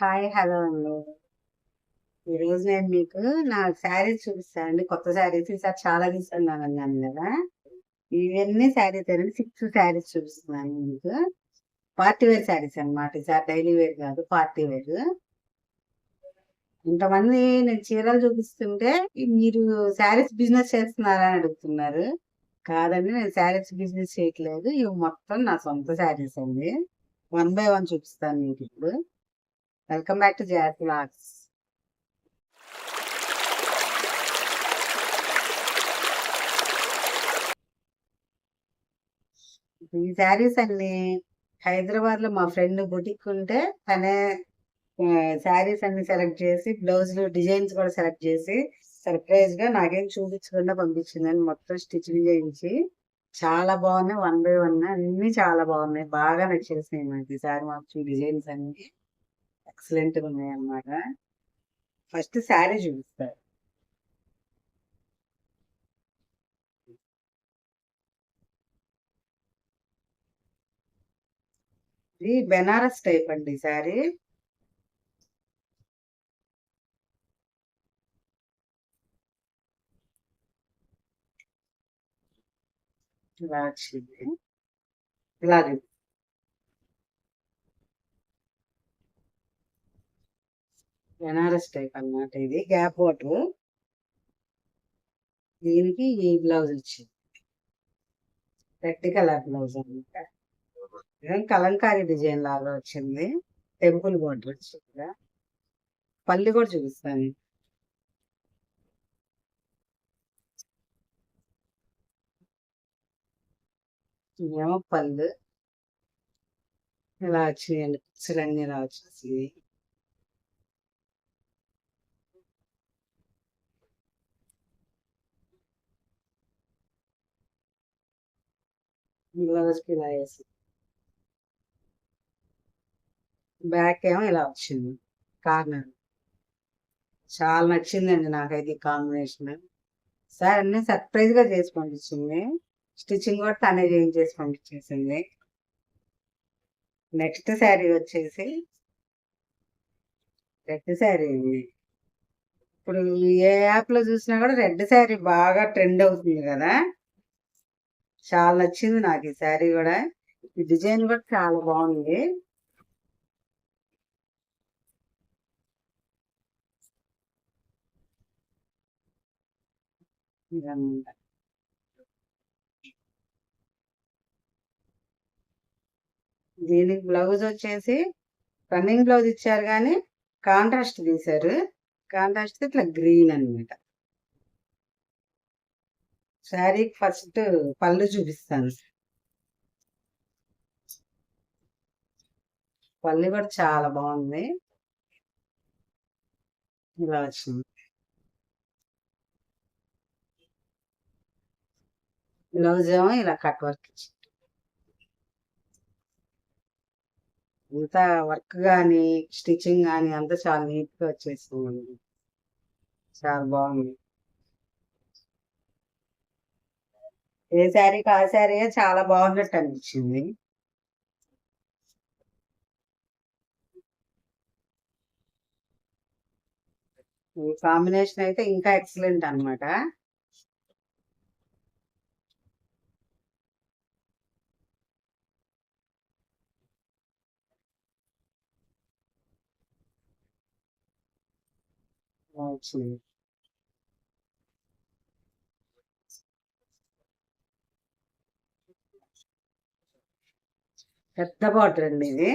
Hi. Hello అండి. ఈరోజు నేను మీకు నా శారీస్ చూపిస్తానండి. కొత్త శారీస్ ఈసారి చాలా తీసుకున్నానన్నాను గదా! ఇవన్నీ శారీసేనండి. 6 శారీస్ చూపిస్తున్నాను మీకు. పార్టీ వేర్ శారీస్ అన్నమాట. ఈసారి డైలీ వేర్ కాదు, పార్టీ వేర్. ఇంతమంది నేను చీరలు చూపిస్తుంటే మీరు శారీస్ బిజినెస్ చేస్తున్నారా అని అడుగుతున్నారు. కాదండి, నేను శారీస్ బిజినెస్ చేయట్లేదు. ఇవి మొత్తం నా సొంత శారీస్ అండి. వన్ బై వన్ చూపిస్తాను మీకిప్పుడు. Welcome back to Jaya's vlogs. ఈ శారీస్ అన్ని హైదరాబాద్ లో మా ఫ్రెండ్ బుటిక్ ఉంటే తనే శారీస్ అన్ని సెలెక్ట్ చేసి బ్లౌజులు డిజైన్స్ కూడా సెలెక్ట్ చేసి సర్ప్రైజ్ గా నాకేం చూపించకుండా పంపించిందని మొత్తం స్టిచ్చింగ్ చేయించి చాలా బాగున్నాయి. వన్ బై వన్ అన్ని చాలా బాగున్నాయి. బాగా నచ్చేసినాయి నాకు ఈ శారీ. మాకు డిజైన్స్ అన్ని ఎక్సలెంట్ గా ఉన్నాయి అన్నమాట. ఫస్ట్ శారీ చూపిస్తారు. ఇది బెనారస్ టైప్ అండి ఈ శారీ. ఇలా వచ్చింది. ఇలా బెనారస్ టైప్ అన్నమాట. ఇది గ్యాప్ వాటర్. దీనికి ఈ బ్లౌజ్ వచ్చింది. రెడ్ కలర్ బ్లౌజ్ అన్నమాట. ఇదేం కలంకారీ డిజైన్ లాగా వచ్చింది. టెంపుల్ బోర్డర్ వచ్చింది. పళ్ళు కూడా చూపిస్తాను. ఇదేమో పళ్ళు. ఇలా వచ్చినాయండి. కుచ్చులన్నీ ఇలా వచ్చేసి బ్లౌజ్ కి ఇలా వేసి బ్యాక్ ఏమో ఇలా వచ్చింది కార్నర్. చాలా నచ్చిందండి నాకైతే ఈ కాంబినేషన్. సార్ అన్ని సర్ప్రైజ్ గా చేసి పంపించింది. స్టిచ్చింగ్ కూడా తనే చేయించేసి పంపించేసింది. నెక్స్ట్ శారీ వచ్చేసి రెడ్ శారీ. ఇప్పుడు ఏ యాప్ లో చూసినా కూడా రెడ్ శారీ బాగా ట్రెండ్ అవుతుంది కదా. చాలా నచ్చింది నాకు ఈ శారీ కూడా. ఈ డిజైన్ కూడా చాలా బాగుంది. ఇదన్నమాట. దీనికి బ్లౌజ్ వచ్చేసి రన్నింగ్ బ్లౌజ్ ఇచ్చారు కానీ కాంట్రాస్ట్ తీశారు. కాంట్రాస్ట్ ఇట్లా గ్రీన్ అన్నమాట. శారీకి ఫస్ట్ పళ్ళు చూపిస్తాను. పళ్ళు కూడా చాలా బాగుంది. ఇలా వచ్చింది. బ్లౌజ్ ఏమో ఇలా కట్ వర్క్ ఇచ్చింది. అంతా వర్క్ కానీ స్టిచ్చింగ్ కానీ అంతా చాలా నీట్ గా వచ్చేసింది. చాలా బాగుంది. ఏ శారీకి ఆ శారీ చాలా బాగున్నట్టు అనిపించింది. ఈ కాంబినేషన్ అయితే ఇంకా ఎక్సలెంట్ అన్నమాట. వచ్చింది. పెద్ద బార్డర్ అండి ఇది.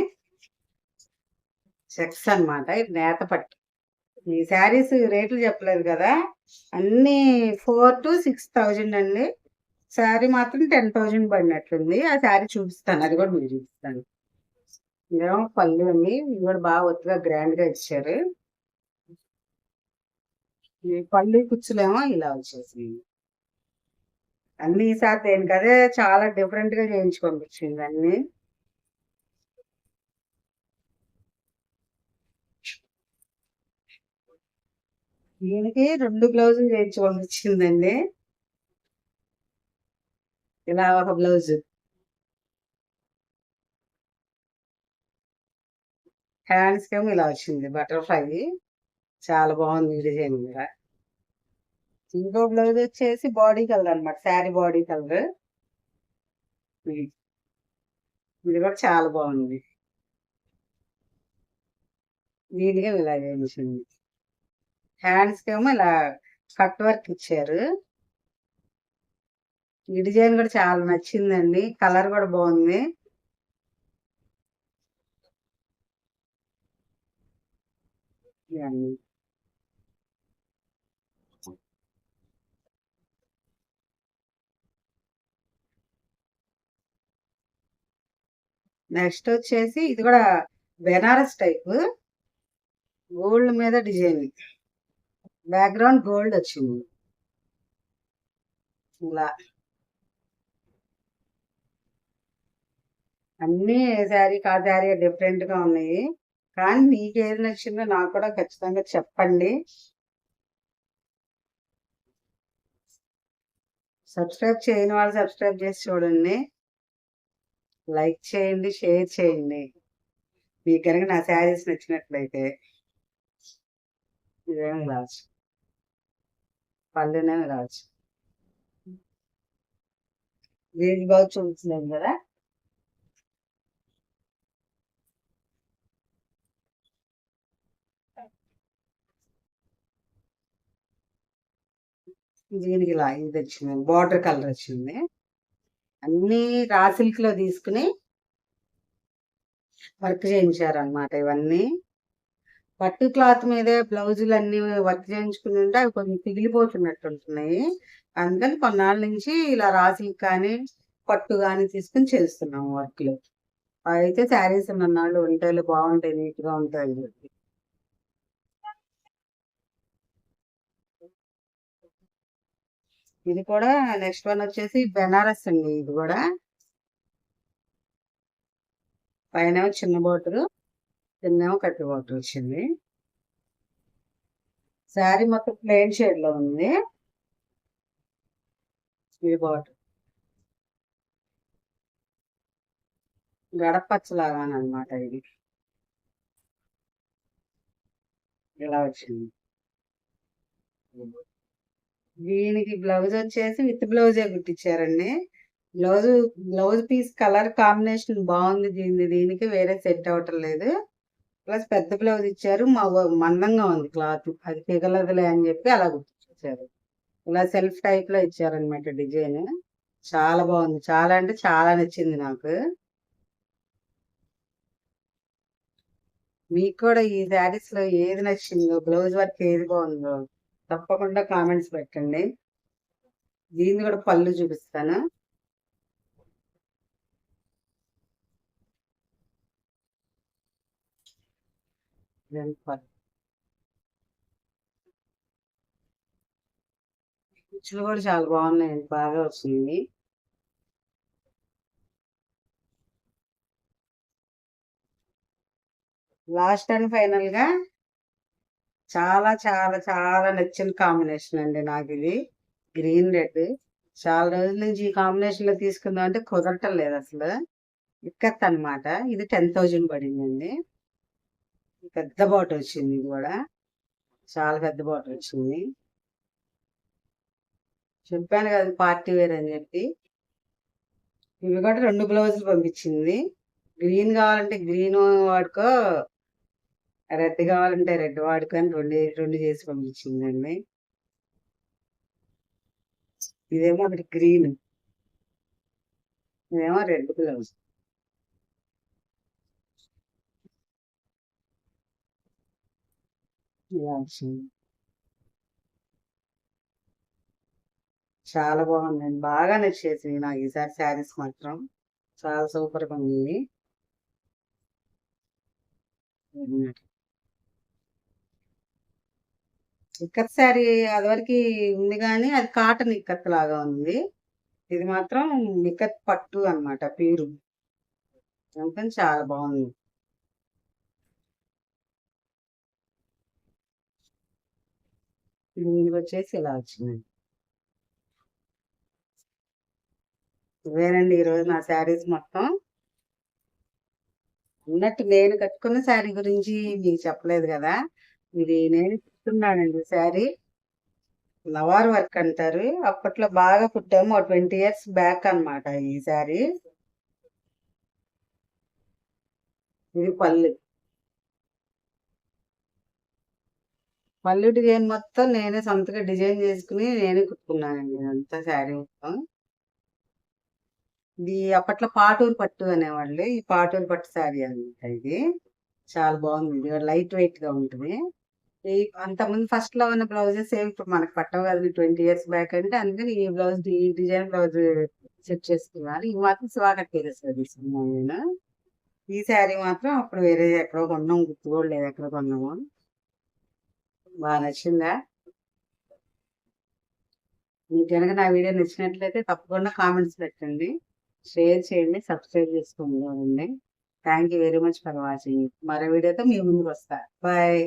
చెక్స్ అన్నమాట. ఇది నేత పట్టు. ఈ శారీస్ రేట్లు చెప్పలేదు కదా. అన్ని 4,000 to 6,000 అండి. శారీ మాత్రం 10,000 పడినట్లుంది. ఆ శారీ చూపిస్తాను, అది కూడా మీరు చూపిస్తాను. ఇదేమో పళ్ళు అండి. ఇవి కూడా బాగా ఒత్తుగా గ్రాండ్ గా ఇచ్చారు. ఈ పళ్ళు కుచ్చులేమో ఇలా వచ్చేసింది. అన్ని ఈసారి దేనికదే చాలా డిఫరెంట్ గా చేయించి పంపించింది అన్ని. దీనికి 2 బ్లౌజులు చేయించి పంపించిందండి. ఇలా ఒక బ్లౌజ్, హ్యాండ్స్ కేమో ఇలా వచ్చింది బటర్ఫ్లై. చాలా బాగుంది డిజైన్ కూడా. ఇంకో బ్లౌజ్ వచ్చేసి బాడీ కలర్ అనమాట, శారీ బాడీ కలర్. ఇది కూడా చాలా బాగుంది. నీట్గా ఇలా చేయించింది. హ్యాండ్స్ కేమో ఇలా కట్ వర్క్ ఇచ్చారు. ఈ డిజైన్ కూడా చాలా నచ్చిందండి, కలర్ కూడా బాగుంది. ఇవన్నీ నెక్స్ట్ వచ్చేసి ఇది కూడా బెనారస్ టైప్, గోల్డ్ మీద డిజైన్, బ్యాక్గ్రౌండ్ గోల్డ్ వచ్చింది ఇలా. అన్ని శారీ కా శారీ డిఫరెంట్ గా ఉన్నాయి, కానీ మీకు ఏది నచ్చిందో నాకు కూడా ఖచ్చితంగా చెప్పండి. సబ్స్క్రైబ్ చేయని వాళ్ళు సబ్స్క్రైబ్ చేసి చూడండి, లైక్ చేయండి, షేర్ చేయండి. మీకు కనుక నా శారీస్ నచ్చినట్లయితే. ఇదేమి రావచ్చు, పళ్ళునేమి రావచ్చు. దీనికి బాగా చూపించలేము కదా. దీనికి ఇలా ఇది వచ్చింది, బార్డర్ కలర్ వచ్చింది. అన్ని రా సిల్క్ లో తీసుకుని వర్క్ చేయించారనమాట ఇవన్నీ. పట్టు క్లాత్ మీదే బ్లౌజులు అన్ని వర్క్ చేయించుకుని ఉంటే అవి కొంచెం పిగిలిపోతున్నట్టు ఉంటున్నాయి. అందుకని కొన్నాళ్ళ నుంచి ఇలా రా సిల్క్ కానీ పట్టు కానీ తీసుకుని చేస్తున్నాము వర్క్లు. అయితే శారీస్ నన్నాళ్ళు ఉంటాయి, బాగుంటాయి, నీట్ గా ఉంటాయి అని చెప్పి. ఇది కూడా నెక్స్ట్ వన్ వచ్చేసి బెనారస్ అండి. ఇది కూడా పైన చిన్న బోర్డర్, కిందేమో కట్టి బోర్డర్ వచ్చింది. శారీ మొత్తం ప్లెయిన్ షేడ్ లో ఉంది. ఇది బోర్డర్ గడపచ్చలాగా అనమాట. ఇది ఇలా వచ్చింది. దీనికి బ్లౌజ్ వచ్చేసి విత్ బ్లౌజే కుట్టించారండి. Blouse blouse piece colour combination బాగుంది, దీనికి వేరే సెట్ అవటం లేదు. ప్లస్ పెద్ద బ్లౌజ్ ఇచ్చారు, మందంగా ఉంది క్లాత్, అది పిగలదులే అని చెప్పి అలా కుట్టించారు. ఇలా సెల్ఫ్ టైప్ లో ఇచ్చారనమాట డిజైన్. చాలా బాగుంది, చాలా అంటే చాలా నచ్చింది నాకు. మీకు కూడా ఈ శారీస్ లో ఏది నచ్చిందో, బ్లౌజ్ వర్క్ ఏది బాగుందో తప్పకుండా కామెంట్స్ పెట్టండి. దీన్ని కూడా పళ్ళు చూపిస్తాను. కుచ్చులు కూడా చాలా బాగున్నాయండి, బాగా వచ్చింది. లాస్ట్ అండ్ ఫైనల్ గా చాలా చాలా చాలా నచ్చిన కాంబినేషన్ అండి నాకు ఇది, గ్రీన్ రెడ్. చాలా రోజుల నుంచి ఈ కాంబినేషన్ లో తీసుకుందాం అంటే కుదరటం లేదు అసలు. ఇక్కత్ అనమాట. ఇది 10,000 పడిందండి. పెద్ద బాటిల్ వచ్చింది, ఇది కూడా చాలా పెద్ద బాటిల్ వచ్చింది. చెప్పాను కదా పార్టీ వేర్ అని చెప్పి. ఇవి కూడా 2 బ్లౌజులు పంపించింది. గ్రీన్ కావాలంటే గ్రీన్ వాడుకో, రెడ్ కావాలంటే రెడ్ వాడుకో అని రెండు రెండు చేసి పంపించిందండి. ఇదేమో ఒకటి గ్రీన్, ఇదేమో రెడ్ బ్లౌజ్. ఇలా వచ్చింది. చాలా బాగుందండి, బాగా నచ్చేసింది నాకు ఈసారి శారీస్ మాత్రం. చాలా సూపర్గా ఉంది. ఇక్కత్ శారీ అదివరకు ఉంది, కానీ అది కాటన్ ఇక్కత్ లాగా ఉంది. ఇది మాత్రం ఇక్కత్ పట్టు అనమాట, ప్యూర్. అందుకని చాలా బాగుంది. ఇది వచ్చేసి ఇలా వచ్చింది. ఇవేనండి ఈరోజు నా శారీస్ మొత్తం. ఉన్నట్టు నేను కట్టుకున్న శారీ గురించి మీకు చెప్పలేదు కదా. ఇది నేను కుట్టుకున్నానండి శారీ. నవార్ వర్క్ అంటారు. అప్పట్లో బాగా కుట్టాము. ఒక 20 ఇయర్స్ బ్యాక్ అన్నమాట ఈ శారీ. ఇది పళ్ళు. పళ్ళు డిజైన్ మొత్తం నేనే సొంతగా డిజైన్ చేసుకుని నేనే కుట్టుకున్నానండి అంతా శారీ మొత్తం. ఇది అప్పట్లో పాటూరు పట్టు అనేవాళ్ళు. ఈ పాటూరు పట్టు శారీ అన్నమాట ఇది. చాలా బాగుంది. లైట్ వెయిట్ గా ఉంటుంది. ఈ అంతకుముందు ఫస్ట్ లో ఉన్న బ్లౌజెస్ ఏమి ఇప్పుడు మనకు పట్టవు కదా 20 ఇయర్స్ బ్యాక్ అంటే, అందుకని ఈ బ్లౌజ్ ఈ డిజైన్ బ్లౌజ్ సెట్ చేసుకున్నాను. ఇది మాత్రం శివాకర్ టైలర్స్ తీసుకున్నాను నేను. ఈ శారీ మాత్రం అప్పుడు వేరే ఎక్కడో కొన్నాం, గుర్తు కూడా లేదు ఎక్కడ కొన్నాము. బాగా నచ్చిందా? మీకు కనుక నా వీడియో నచ్చినట్లయితే తప్పకుండా కామెంట్స్ పెట్టండి, షేర్ చేయండి, సబ్స్క్రైబ్ చేసుకోండి. Thank you very much for watching. మరో వీడియోతో మీ ముందుకు వస్తా. బాయ్.